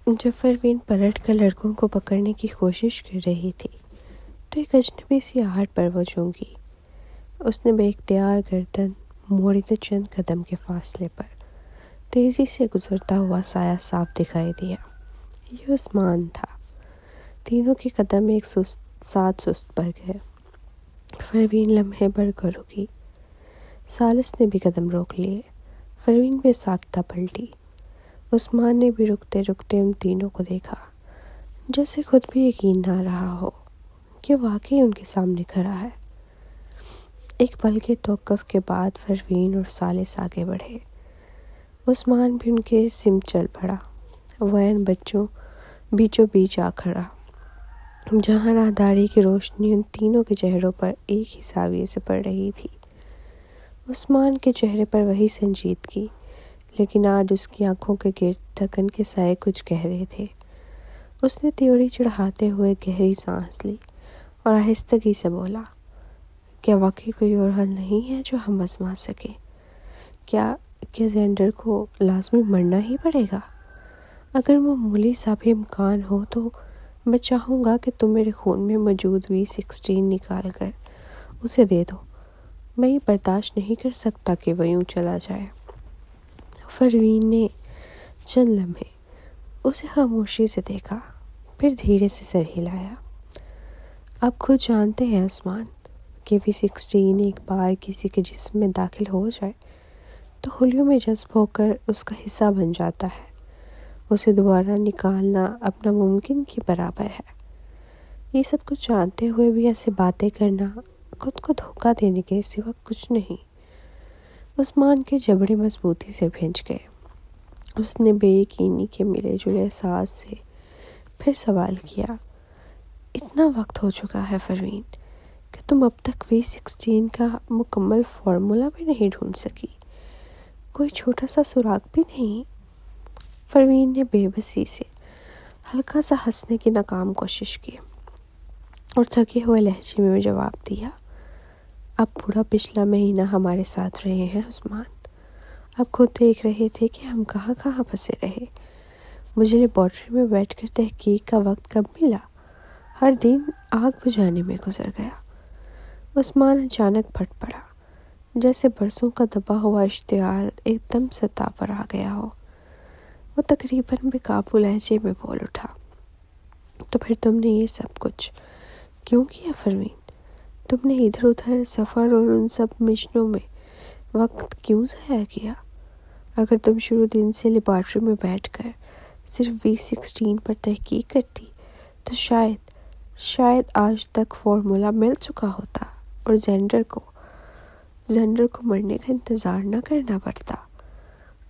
جب پروین پلٹ کر لڑکوں کو پکڑنے کی کوشش کر رہی تھی تو ایک اجنبی سی آہٹ پر وہ چونکی۔ اس نے بے اختیار گردن موڑی تو چند قدم کے فاصلے پر تیزی سے گزرتا ہوا سایہ صاف دکھائی دیا۔ یہ عثمان تھا۔ تینوں کے قدم ایک ساتھ سست پڑ گئے۔ پروین لمحے بھر کو رکی۔ ثالث نے بھی قدم روک لیے۔ پروین بے ساختہ پلٹی۔ عثمان نے بھی رکتے رکتے ان تینوں کو دیکھا، جیسے خود بھی یقین نہ رہا ہو کہ واقعی ان کے سامنے کھڑا ہے۔ ایک پل کے توقف کے بعد پروین اور ثالث آگے بڑھے۔ عثمان بھی ان کے سمت چل پڑا۔ وہ ان بچوں بیچوں بیچ آ کھڑا، جہاں راہداری کی روشنی ان تینوں کے چہروں پر ایک ہی زاویے سے پڑ رہی تھی۔ عثمان کے چہرے پر وہی سنجیدگی، لیکن آج اس کی آنکھوں کے گرد تھکن کے سائے کچھ گہرے تھے۔ اس نے تیوری چڑھاتے ہوئے گہری سانس لی اور آہستگی سے بولا، کیا واقعی کوئی اور حل نہیں ہے جو ہم آزما سکیں؟ کیا زینڈر کو لازمی مرنا ہی پڑے گا؟ اگر معمولی سا بھی امکان ہو تو میں چاہوں گا کہ تم میرے خون میں موجود V16 نکال کر اسے دے دو۔ میں یہ برداشت نہیں کر سکتا کہ وہ یوں چلا جائے۔ پروین نے چند لمحے اسے خاموشی سے دیکھا، پھر دھیرے سے سر ہلایا۔ آپ خود جانتے ہیں عثمان کہ V16 ایک بار کسی کے جسم میں داخل ہو جائے تو خلیوں میں جذب ہو کر اس کا حصہ بن جاتا ہے۔ اسے دوبارہ نکالنا اب ناممکن کے برابر ہے۔ یہ سب کچھ جانتے ہوئے بھی ایسی باتیں کرنا خود کو دھوکہ دینے کے سوا کچھ نہیں۔ عثمان کے جبڑے مضبوطی سے بھنج گئے۔ اس نے بے یقینی کے ملے جلے احساس سے پھر سوال کیا، اتنا وقت ہو چکا ہے پروین کہ تم اب تک V16 کا مکمل فارمولا بھی نہیں ڈھونڈ سکی؟ کوئی چھوٹا سا سراغ بھی نہیں؟ پروین نے بے بسی سے ہلکا سا ہنسنے کی ناکام کوشش کی اور تھکے ہوئے لہجے میں جواب دیا، اب پورا پچھلا مہینہ ہمارے ساتھ رہے ہیں عثمان۔ اب خود دیکھ رہے تھے کہ ہم کہاں کہاں پھنسے رہے۔ مجھے لیبارٹری میں بیٹھ کر تحقیق کا وقت کب ملا؟ ہر دن آگ بجھانے میں گزر گیا۔ عثمان اچانک پھٹ پڑا، جیسے برسوں کا دبا ہوا اشتعال ایک دم سطح پر آ گیا ہو۔ وہ تقریباً بے قابو لہجے میں بول اٹھا، تو پھر تم نے یہ سب کچھ کیوں کیا پروین؟ تم نے ادھر ادھر سفر اور ان سب مشنوں میں وقت کیوں ضائع کیا؟ اگر تم شروع دن سے لیبارٹری میں بیٹھ کر صرف V16 پر تحقیق کرتی تو شاید آج تک فارمولا مل چکا ہوتا اور زینڈر کو مرنے کا انتظار نہ کرنا پڑتا۔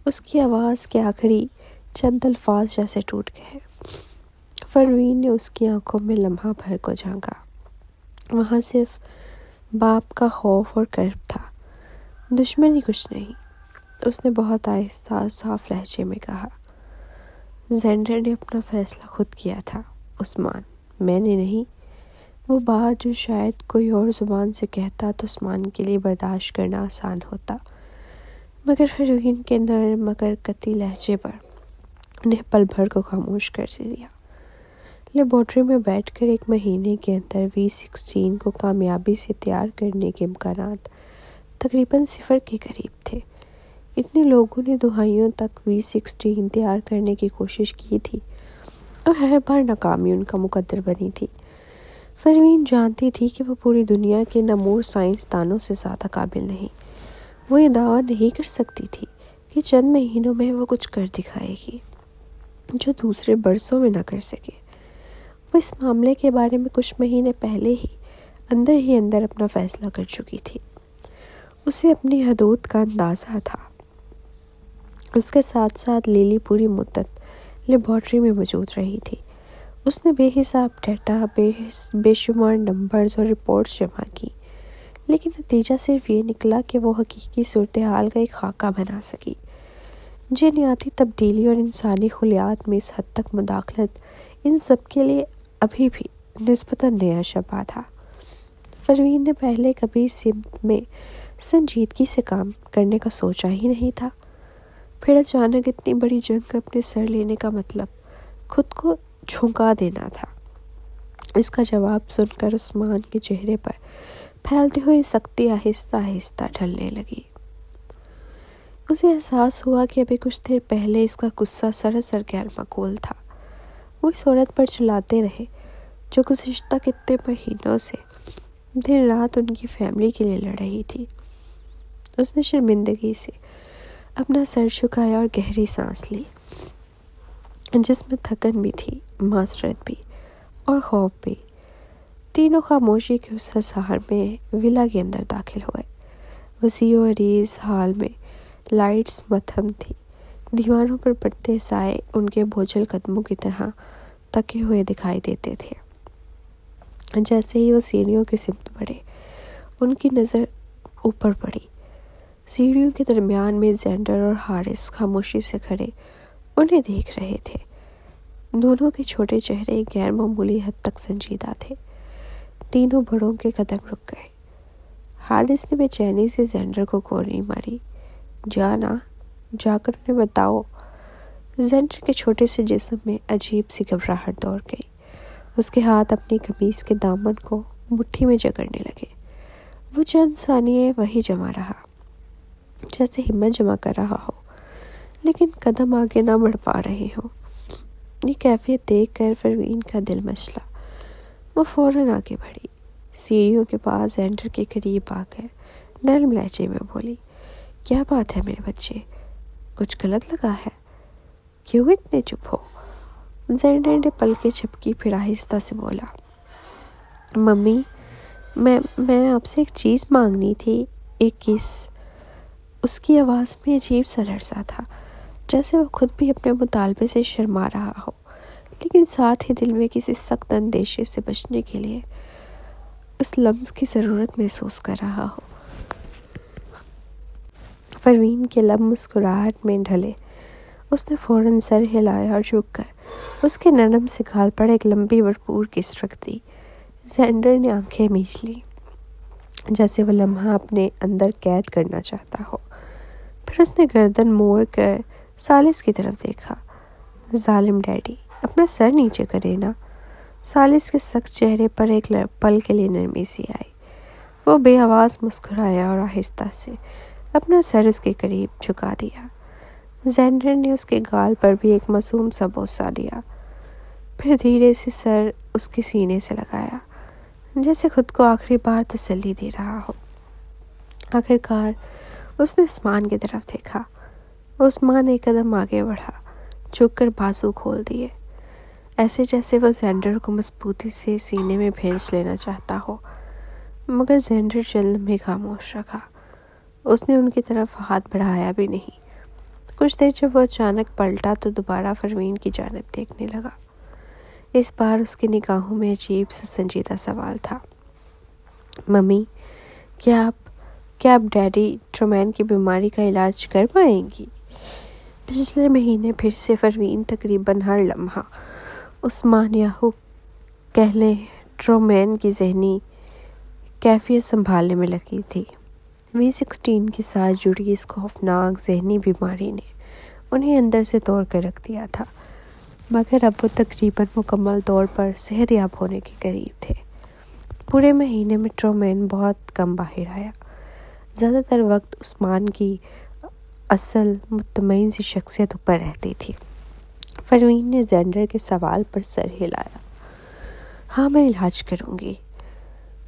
اس کی آواز کے آخری چند الفاظ جیسے ٹوٹ گئے۔ پروین نے اس کی آنکھوں میں لمحہ بھر کو جھانکا۔ وہاں صرف باپ کا خوف اور کرب تھا، دشمنی کچھ نہیں۔ اس نے بہت آہستہ اور صاف لہجے میں کہا، زینڈر نے اپنا فیصلہ خود کیا تھا عثمان، میں نے نہیں۔ وہ بات جو شاید کوئی اور زبان سے کہتا تو عثمان کے لیے برداشت کرنا آسان ہوتا، مگر پروین کے نرم مگر قطعی لہجے پر انہیں پل بھر کو خاموش کر دیا۔ لیبارٹری میں بیٹھ کر ایک مہینے کے اندر V16 کو کامیابی سے تیار کرنے کے امکانات تقریباً صفر کے قریب تھے۔ اتنے لوگوں نے دہائیوں تک V16 تیار کرنے کی کوشش کی تھی اور ہر بار ناکامی ان کا مقدر بنی تھی۔ پروین جانتی تھی کہ وہ پوری دنیا کے نامور سائنسدانوں سے زیادہ قابل نہیں۔ وہ یہ دعویٰ نہیں کر سکتی تھی کہ چند مہینوں میں وہ کچھ کر دکھائے گی جو دوسرے برسوں میں نہ کر سکے۔ وہ اس معاملے کے بارے میں کچھ مہینے پہلے ہی اندر اپنا فیصلہ کر چکی تھی۔ اسے اپنی حدود کا اندازہ تھا۔ اس کے ساتھ ساتھ لیلی پوری مدت لیبارٹری میں موجود رہی تھی۔ اس نے بے حساب ڈیٹا، بے شمار نمبرز اور رپورٹس جمع کی، لیکن نتیجہ صرف یہ نکلا کہ وہ حقیقی صورتحال کا ایک خاکہ بنا سکی۔ جینیاتی تبدیلی اور انسانی خلیات میں اس حد تک مداخلت ان سب کے لیے ابھی بھی نسبتاً نیا شبہ تھا۔ پروین نے پہلے کبھی اس سمت میں سنجیدگی سے کام کرنے کا سوچا ہی نہیں تھا۔ پھر اچانک اتنی بڑی جنگ اپنے سر لینے کا مطلب خود کو جھونکا دینا تھا۔ اس کا جواب سن کر عثمان کے چہرے پر پھیلتی ہوئی سختی آہستہ آہستہ ڈھلنے لگی۔ اسے احساس ہوا کہ ابھی کچھ دیر پہلے اس کا غصہ سراسر غیر معقول تھا۔ وہ اس عورت پر چلاتے رہے جو گزشتہ کتنے مہینوں سے دن رات ان کی فیملی کے لیے لڑ رہی تھی۔ اس نے شرمندگی سے اپنا سر جھکایا اور گہری سانس لی، جس میں تھکن بھی تھی، معذرت بھی اور خوف بھی۔ تینوں خاموشی کے اس ہزار میں ولا کے اندر داخل ہوئے۔ وسیع و عریض ہال میں لائٹس مدھم تھی، دیواروں پر پڑتے سائے ان کے بوجھل قدموں کی طرح تکے ہوئے دکھائی دیتے تھے۔ جیسے ہی وہ سیڑھیوں کی سمت بڑھے، ان کی نظر اوپر پڑی۔ سیڑھیوں کے درمیان میں زینڈر اور حارث خاموشی سے کھڑے انہیں دیکھ رہے تھے۔ دونوں کے چھوٹے چہرے غیر معمولی حد تک سنجیدہ تھے۔ تینوں بڑوں کے قدم رک گئے۔ حارث نے بے چینی سے زینڈر کو گولی ماری۔ جانا، جا کر انہیں بتاؤ۔ زینڈر کے چھوٹے سے جسم میں عجیب سی گھبراہٹ دوڑ گئی۔ اس کے ہاتھ اپنی قمیص کے دامن کو مٹھی میں جکڑنے لگے۔ وہ چند ثانیے وہی جمع رہا، جیسے ہمت جمع کر رہا ہو، لیکن قدم آگے نہ بڑھ پا رہے ہوں۔ یہ کیفیت دیکھ کر پروین کا دل مچلا۔ وہ فوراً آگے بڑھی، سیڑھیوں کے پاس زینڈر کے قریب آ کر نرم لہجے میں بولی، کیا بات ہے میرے بچے؟ کچھ غلط لگا ہے؟ کیوں اتنے چپ ہو؟ زینڈر نے پلکیں جھپکی پھر آہستہ سے بولا، ممی، میں آپ سے ایک چیز مانگنی تھی، ایک کس۔ اس کی آواز میں عجیب سا لرزہ تھا، جیسے وہ خود بھی اپنے مطالبے سے شرما رہا ہو، لیکن ساتھ ہی دل میں کسی سخت اندیشے سے بچنے کے لیے اس لمس کی ضرورت محسوس کر رہا ہو۔ پروین کے لب مسکراہٹ میں ڈھلے۔ اس نے فوراً سر ہلایا اور جھک کر اس کے نرم سے گال پر ایک لمبی بھرپور کس رکھ دی۔ زینڈر نے آنکھیں میچ لی، جیسے وہ لمحہ اپنے اندر قید کرنا چاہتا ہو۔ پھر اس نے گردن موڑ کر ثالث کی طرف دیکھا۔ ظالم ڈیڈی، اپنا سر نیچے کرے نا۔ ثالث کے سخت چہرے پر ایک پل کے لیے نرمی سی آئی۔ وہ بے آواز مسکرایا اور آہستہ سے اپنا سر اس کے قریب جھکا دیا۔ زینڈر نے اس کے گال پر بھی ایک معصوم سا بوسہ دیا، پھر دھیرے سے سر اس کے سینے سے لگایا، جیسے خود کو آخری بار تسلی دے رہا ہو۔ آخرکار اس نے عثمان کی طرف دیکھا۔ عثمان ایک قدم آگے بڑھا، جھک کر بازو کھول دیے، ایسے جیسے وہ زینڈر کو مضبوطی سے سینے میں بھینچ لینا چاہتا ہو، مگر زینڈر چند لمحے خاموش رکھا۔ اس نے ان کی طرف ہاتھ بڑھایا بھی نہیں۔ کچھ دیر جب وہ اچانک پلٹا تو دوبارہ پروین کی جانب دیکھنے لگا۔ اس بار اس کی نگاہوں میں عجیب سا سنجیدہ سوال تھا، ممی، کیا آپ ڈیڈی ٹرومین کی بیماری کا علاج کر پائیں گی؟ پچھلے مہینے پھر سے پروین تقریباً ہر لمحہ عثمان یاہو کہہ لیں ٹرومین کی ذہنی کیفیت سنبھالنے میں لگی تھی۔ V16 کے ساتھ جڑی اس خوفناک ذہنی بیماری نے انہیں اندر سے توڑ کر رکھ دیا تھا، مگر اب وہ تقریباً مکمل طور پر صحت یاب ہونے کے قریب تھے۔ پورے مہینے میں ٹرومین بہت کم باہر آیا۔ زیادہ تر وقت عثمان کی اصل مطمئن سی شخصیت اوپر رہتی تھی۔ پروین نے زینڈر کے سوال پر سر ہلایا۔ ہاں، میں علاج کروں گی۔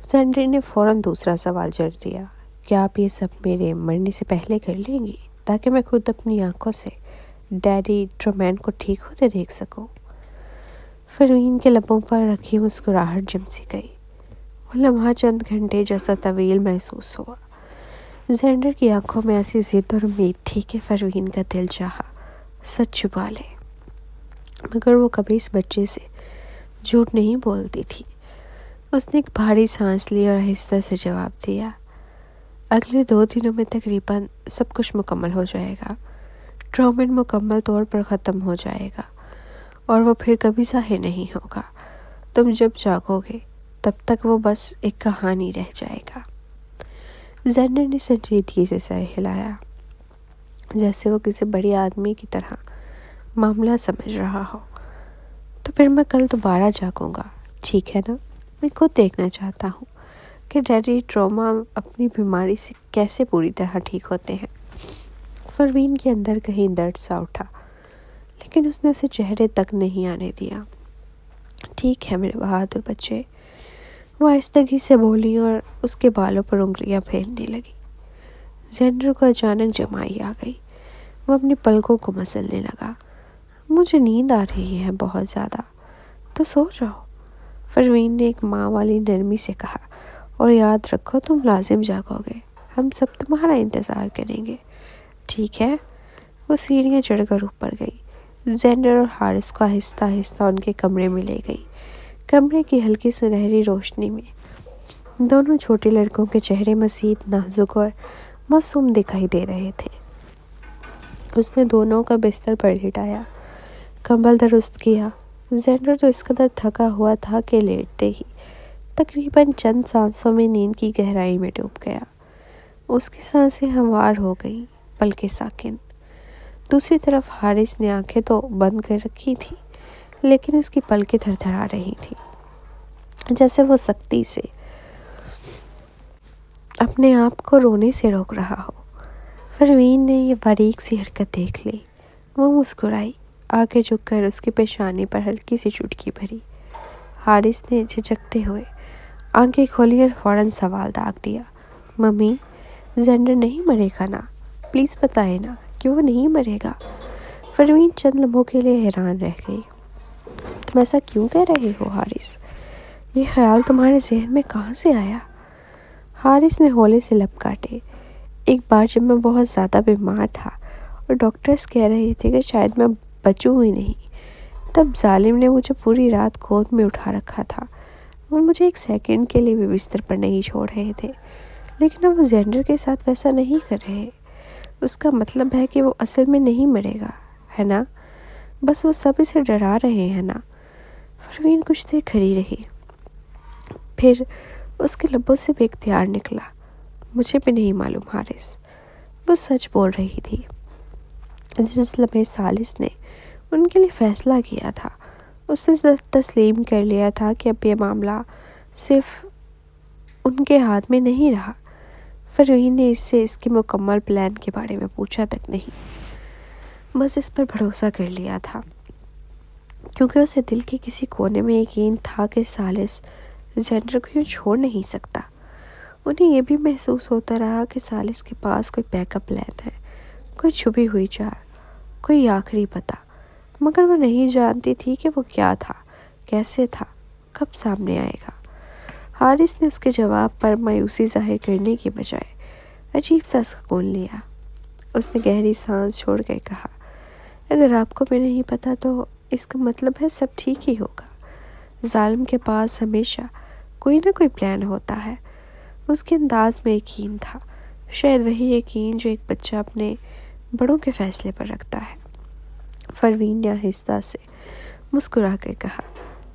زینڈر نے فوراً دوسرا سوال جڑ دیا، کیا آپ یہ سب میرے مرنے سے پہلے کر لیں گی تاکہ میں خود اپنی آنکھوں سے ڈیڈی ٹرومین کو ٹھیک ہوتے دیکھ سکوں؟ پروین کے لبوں پر رکھی مسکراہٹ جم سی گئی۔ وہ لمحہ چند گھنٹے جیسا طویل محسوس ہوا۔ زینڈر کی آنکھوں میں ایسی ضد اور امید تھی کہ پروین کا دل چاہا سچ چھپا لے، مگر وہ کبھی اس بچے سے جھوٹ نہیں بولتی تھی۔ اس نے ایک بھاری سانس لی اور آہستہ سے جواب دیا، اگلے 2 دنوں میں تقریباً سب کچھ مکمل ہو جائے گا۔ ٹرومین مکمل طور پر ختم ہو جائے گا اور وہ پھر کبھی ظاہر نہیں ہوگا۔ تم جب جاگو گے تب تک وہ بس ایک کہانی رہ جائے گا۔ زینڈر نے سنجیدگی سے سر ہلایا، جیسے وہ کسی بڑے آدمی کی طرح معاملہ سمجھ رہا ہو۔ تو پھر میں کل دوبارہ جاگوں گا، ٹھیک ہے نا؟ میں خود دیکھنا چاہتا ہوں کہ ڈیڈی ٹراما اپنی بیماری سے کیسے پوری طرح ٹھیک ہوتے ہیں۔ پروین کے اندر کہیں درد سا اٹھا، لیکن اس نے اسے چہرے تک نہیں آنے دیا۔ ٹھیک ہے میرے بہادر بچے، وہ آہستگی سے بولی اور اس کے بالوں پر انگلیاں پھیرنے لگی۔ زینڈر کو اچانک جمائی آ گئی، وہ اپنی پلکوں کو مسلنے لگا۔ مجھے نیند آ رہی ہے بہت زیادہ، تو سو جاؤ، پروین نے ایک ماں والی نرمی سے کہا، اور یاد رکھو تم لازم جاگو گے، ہم سب تمہارا انتظار کریں گے، ٹھیک ہے؟ وہ سیڑھیاں چڑھ کر اوپر گئی۔ زینڈر اور حارث کو آہستہ آہستہ ان کے کمرے میں لے گئی۔ کمرے کی ہلکی سنہری روشنی میں دونوں چھوٹے لڑکوں کے چہرے مزید نازک اور معصوم دکھائی دے رہے تھے۔ اس نے دونوں کا بستر پر لٹایا، کمبل درست کیا۔ زینڈر تو اس قدر تھکا ہوا تھا کہ لیٹتے ہی تقریباً چند سانسوں میں نیند کی گہرائی میں ڈوب گیا۔ اس کی سانسیں ہموار ہو گئیں، پلکیں ساکن۔ دوسری طرف حارث نے آنکھیں تو بند کر رکھی تھی، لیکن اس کی پلکیں تھر تھرا رہی تھیں، جیسے وہ سختی سے اپنے آپ کو رونے سے روک رہا ہو۔ پروین نے یہ باریک سی حرکت دیکھ لی۔ وہ مسکرائی، آگے جھک کر اس کی پیشانی پر ہلکی سی چٹکی بھری۔ حارث نے جھجکتے ہوئے آنکھیں کھولی اور فوراً سوال داغ دیا، ممی، زینڈر نہیں مرے گا نا؟ پلیز بتائے نا کہ وہ نہیں مرے گا۔ پروین چند لمحوں کے لیے حیران رہ گئی۔ تم ایسا کیوں کہہ رہے ہو حارث؟ یہ خیال تمہارے ذہن میں کہاں سے آیا؟ حارث نے ہولے سے لب کاٹے۔ ایک بار جب میں بہت زیادہ بیمار تھا اور ڈاکٹرز کہہ رہے تھے کہ شاید میں بچوں ہی نہیں، تب ظالم نے مجھے پوری رات گود میں اٹھا رکھا تھا۔ وہ مجھے ایک سیکنڈ کے لیے بھی بستر پر نہیں چھوڑ رہے تھے، لیکن اب وہ زینڈر کے ساتھ ویسا نہیں کر رہے۔ اس کا مطلب ہے کہ وہ اصل میں نہیں مرے گا، ہے نا؟ بس وہ سب اسے ڈرا رہے ہیں نا؟ پروین کچھ دیر کھڑی رہی، پھر اس کے لبوں سے بے اختیار نکلا، مجھے بھی نہیں معلوم حارث۔ وہ سچ بول رہی تھی۔ جس لمحے ثالث نے ان کے لیے فیصلہ کیا تھا، اس نے تسلیم کر لیا تھا کہ اب یہ معاملہ صرف ان کے ہاتھ میں نہیں رہا۔ پروین نے اس سے اس کے مکمل پلان کے بارے میں پوچھا تک نہیں، بس اس پر بھروسہ کر لیا تھا، کیونکہ اسے دل کے کسی کونے میں یقین تھا کہ ثالث زینڈر کو یوں چھوڑ نہیں سکتا۔ انہیں یہ بھی محسوس ہوتا رہا کہ ثالث کے پاس کوئی بیک اپ پلان ہے، کوئی چھپی ہوئی چال، کوئی آخری پتہ، مگر وہ نہیں جانتی تھی کہ وہ کیا تھا، کیسے تھا، کب سامنے آئے گا۔ حارث نے اس کے جواب پر مایوسی ظاہر کرنے کی بجائے عجیب سا سکون لیا۔ اس نے گہری سانس چھوڑ کر کہا، اگر آپ کو بھی نہیں پتا تو اس کا مطلب ہے سب ٹھیک ہی ہوگا۔ ظالم کے پاس ہمیشہ کوئی نہ کوئی پلان ہوتا ہے۔ اس کے انداز میں یقین تھا، شاید وہی یقین جو ایک بچہ اپنے بڑوں کے فیصلے پر رکھتا ہے۔ پروین نے آہستہ سے مسکرا کر کہا،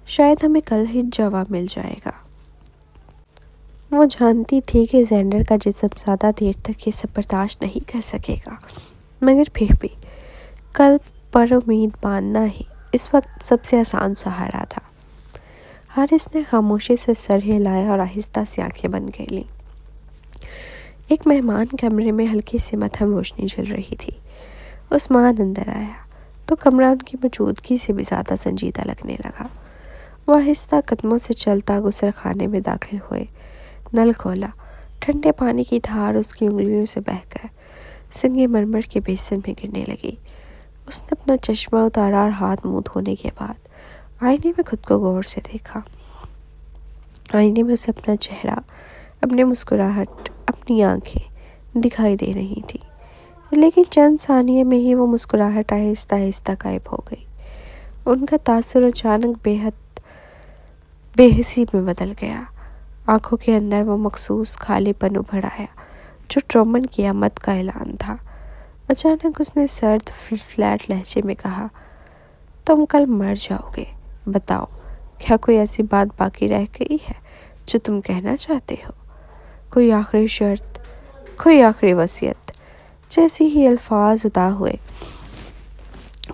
شاید ہمیں کل ہی جواب مل جائے گا۔ وہ جانتی تھی کہ زینڈر کا جسم زیادہ دیر تک یہ سب برداشت نہیں کر سکے گا، مگر پھر بھی کل پر امید باندھنا ہی اس وقت سب سے آسان سہارا تھا۔ حارث نے خاموشی سے سر ہلایا اور آہستہ سے آنکھیں بند کر لیں۔ ایک مہمان کمرے میں ہلکی سی مدھم روشنی جل رہی تھی۔ عثمان اندر آیا تو کمرہ ان کی موجودگی سے بھی زیادہ سنجیدہ لگنے لگا۔ وہ آہستہ قدموں سے چلتا غسل خانے میں داخل ہوئے، نل کھولا، ٹھنڈے پانی کی دھار اس کی انگلیوں سے بہہ کر سنگ مرمر کے بیسن میں گرنے لگی۔ اس نے اپنا چشمہ اتارا اور ہاتھ منہ دھونے کے بعد آئینے میں خود کو غور سے دیکھا۔ آئینے میں اسے اپنا چہرہ، اپنی مسکراہٹ، اپنی آنکھیں دکھائی دے رہی تھی، لیکن چند ثانیے میں ہی وہ مسکراہٹ آہستہ آہستہ غائب ہو گئی۔ ان کا تاثر اچانک بے حد بے حسی میں بدل گیا۔ آنکھوں کے اندر وہ مخصوص خالی پن ابھر آیا جو ٹرومن کی آمد کا اعلان تھا۔ اچانک اس نے سرد فلیٹ لہجے میں کہا، تم کل مر جاؤ گے، بتاؤ کیا کوئی ایسی بات باقی رہ گئی ہے جو تم کہنا چاہتے ہو؟ کوئی آخری شرط، کوئی آخری وصیت؟ جیسے ہی الفاظ ادا ہوئے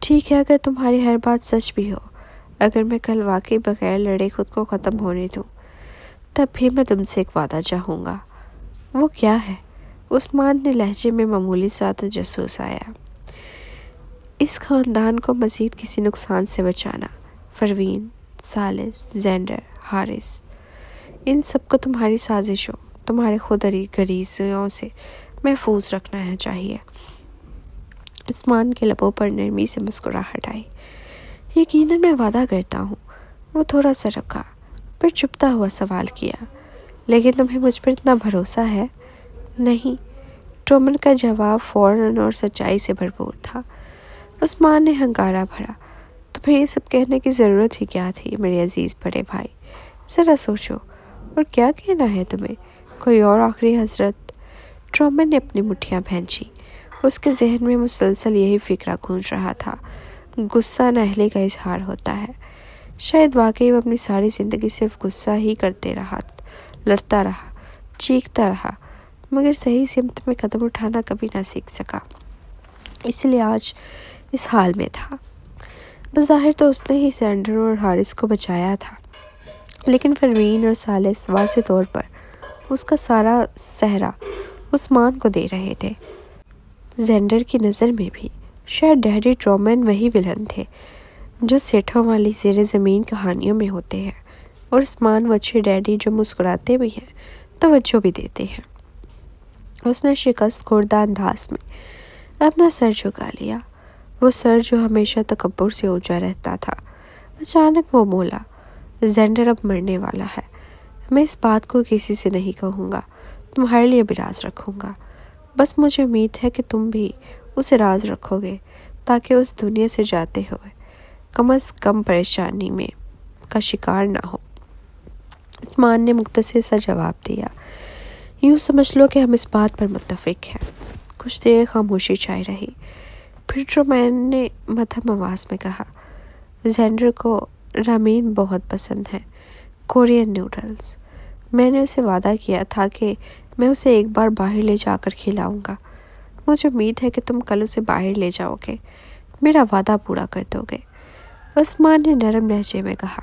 ٹھیک ہے، اگر تمہاری ہر بات سچ بھی ہو، اگر میں کل واقعی بغیر لڑے خود کو ختم ہونے دوں، تب بھی میں تم سے ایک وعدہ چاہوں گا۔ وہ کیا ہے؟ عثمان نے لہجے میں معمولی سا تجسس آیا۔ اس خاندان کو مزید کسی نقصان سے بچانا، پروین، ثالث، زینڈر، حارث، ان سب کو تمہاری سازشوں، تمہارے خود غریزیوں سے محفوظ رکھنا ہے چاہیے۔ عثمان کے لبوں پر نرمی سے مسکراہٹ آئی۔ یقیناً میں وعدہ کرتا ہوں۔ وہ تھوڑا سا رکا، پھر چپتا ہوا سوال کیا، لیکن تمہیں مجھ پر اتنا بھروسہ ہے؟ نہیں، ٹرومن کا جواب فوراً اور سچائی سے بھرپور تھا۔ عثمان نے ہنکارا بھرا، تو پھر یہ سب کہنے کی ضرورت ہی کیا تھی میرے عزیز بڑے بھائی؟ ذرا سوچو، اور کیا کہنا ہے تمہیں؟ کوئی اور آخری حضرت؟ ٹرومن نے اپنی مٹھیاں بھینچی۔ اس کے ذہن میں مسلسل یہی فکرہ گونج رہا تھا۔ غصہ نااہلی کا اظہار ہوتا ہے۔ شاید واقعی وہ اپنی ساری زندگی صرف غصہ ہی کرتے رہا، لڑتا رہا، چیختا رہا، مگر صحیح سمت میں قدم اٹھانا کبھی نہ سیکھ سکا، اس لیے آج اس حال میں تھا۔ بظاہر تو اس نے ہی زینڈر اور حارث کو بچایا تھا، لیکن پروین اور ثالث واضح طور پر اس کا سارا سہرا عثمان کو دے رہے تھے۔ زینڈر کی نظر میں بھی شاید ڈیڈی ٹرومن وہی ولن تھے جو سیٹھوں والی زیر زمین کہانیوں میں ہوتے ہیں، اور عثمان وہ اچھے ڈیڈی جو مسکراتے بھی ہیں، توجہ بھی دیتے ہیں۔ اس نے شکست خوردہ انداز میں اپنا سر جھکا لیا، وہ سر جو ہمیشہ تکبر سے اونچا رہتا تھا۔ اچانک وہ بولا، زینڈر اب مرنے والا ہے۔ میں اس بات کو کسی سے نہیں کہوں گا، تمہارے لیے بھی راز رکھوں گا۔ بس مجھے امید ہے کہ تم بھی اسے راز رکھو گے، تاکہ اس دنیا سے جاتے ہوئے کم از کم پریشانی میں کا شکار نہ ہو۔ عثمان نے مختصر سا جواب دیا، یوں سمجھ لو کہ ہم اس بات پر متفق ہیں۔ کچھ دیر خاموشی چھائی رہی، پھر ٹرومین نے مدھم آواز میں کہا، زینڈر کو رامین بہت پسند ہے، کورین نوڈلز۔ میں نے اسے وعدہ کیا تھا کہ میں اسے ایک بار باہر لے جا کر کھلاؤں گا۔ مجھے امید ہے کہ تم کل اسے باہر لے جاؤ گے، میرا وعدہ پورا کر دو گے۔ عثمان نے نرم لہجے میں کہا،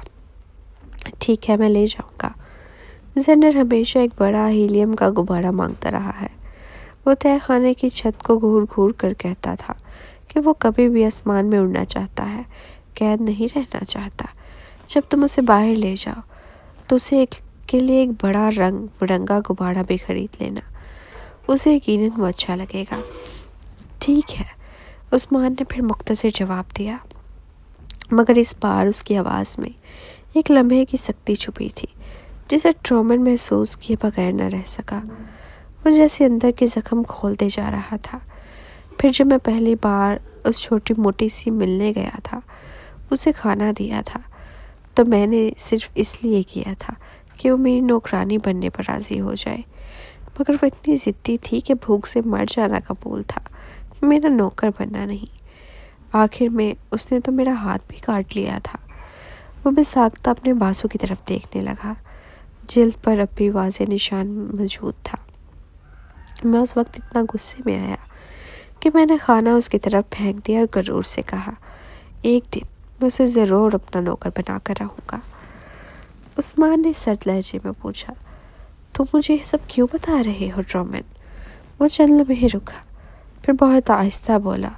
ٹھیک ہے، میں لے جاؤں گا۔ زینڈر ہمیشہ ایک بڑا ہیلیم کا غبارہ مانگتا رہا ہے۔ وہ تہہ خانے کی چھت کو گھور گھور کر کہتا تھا کہ وہ کبھی بھی آسمان میں اڑنا چاہتا ہے، قید نہیں رہنا چاہتا۔ جب تم اسے باہر لے جاؤ تو اسے کے لیے ایک بڑا رنگ برنگا غبارہ بھی خرید لینا، اسے یقیناً وہ اچھا لگے گا۔ ٹھیک ہے، عثمان نے پھر مختصر جواب دیا، مگر اس بار اس کی آواز میں ایک لمحے کی سختی چھپی تھی جسے ٹرومن محسوس کیے بغیر نہ رہ سکا۔ وہ جیسے اندر کے زخم کھولتے جا رہا تھا۔ پھر جب میں پہلی بار اس چھوٹی موٹی سی ملنے گیا تھا، اسے کھانا دیا تھا، تو میں نے صرف اس لیے کیا تھا کہ وہ میری نوکرانی بننے پر راضی ہو جائے، مگر وہ اتنی ضدی تھی کہ بھوک سے مر جانا قبول تھا، میرا نوکر بننا نہیں۔ آخر میں اس نے تو میرا ہاتھ بھی کاٹ لیا تھا۔ وہ بساختہ اپنے بازو کی طرف دیکھنے لگا، جلد پر اب بھی واضح نشان موجود تھا۔ میں اس وقت اتنا غصے میں آیا کہ میں نے کھانا اس کی طرف پھینک دیا اور غرور سے کہا، ایک دن میں اسے ضرور اپنا نوکر بنا کر رہوں گا۔ عثمان نے سرد لہجے میں پوچھا، تم مجھے یہ سب کیوں بتا رہے ہو ٹرومن؟ وہ چند لمحے رکا، پھر بہت آہستہ بولا،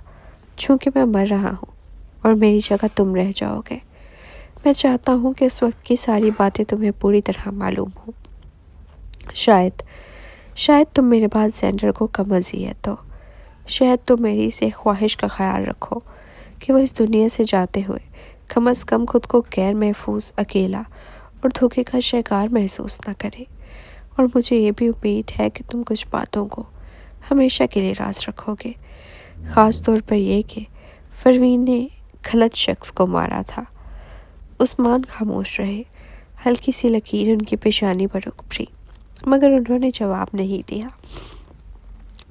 چونکہ میں مر رہا ہوں اور میری جگہ تم رہ جاؤ گے۔ میں چاہتا ہوں کہ اس وقت کی ساری باتیں تمہیں پوری طرح معلوم ہوں۔ شاید تم میرے بعد زینڈر کو کم اذیت ہو، شاید تم میری اس ایک خواہش کا خیال رکھو کہ وہ اس دنیا سے جاتے ہوئے کم از کم خود کو غیر محفوظ، اکیلا اور دھوکے کا شکار محسوس نہ کرے، اور مجھے یہ بھی امید ہے کہ تم کچھ باتوں کو ہمیشہ کے لیے راز رکھو گے، خاص طور پر یہ کہ پروین نے غلط شخص کو مارا تھا۔ عثمان خاموش رہے، ہلکی سی لکیر ان کی پیشانی پر ابھری، مگر انہوں نے جواب نہیں دیا۔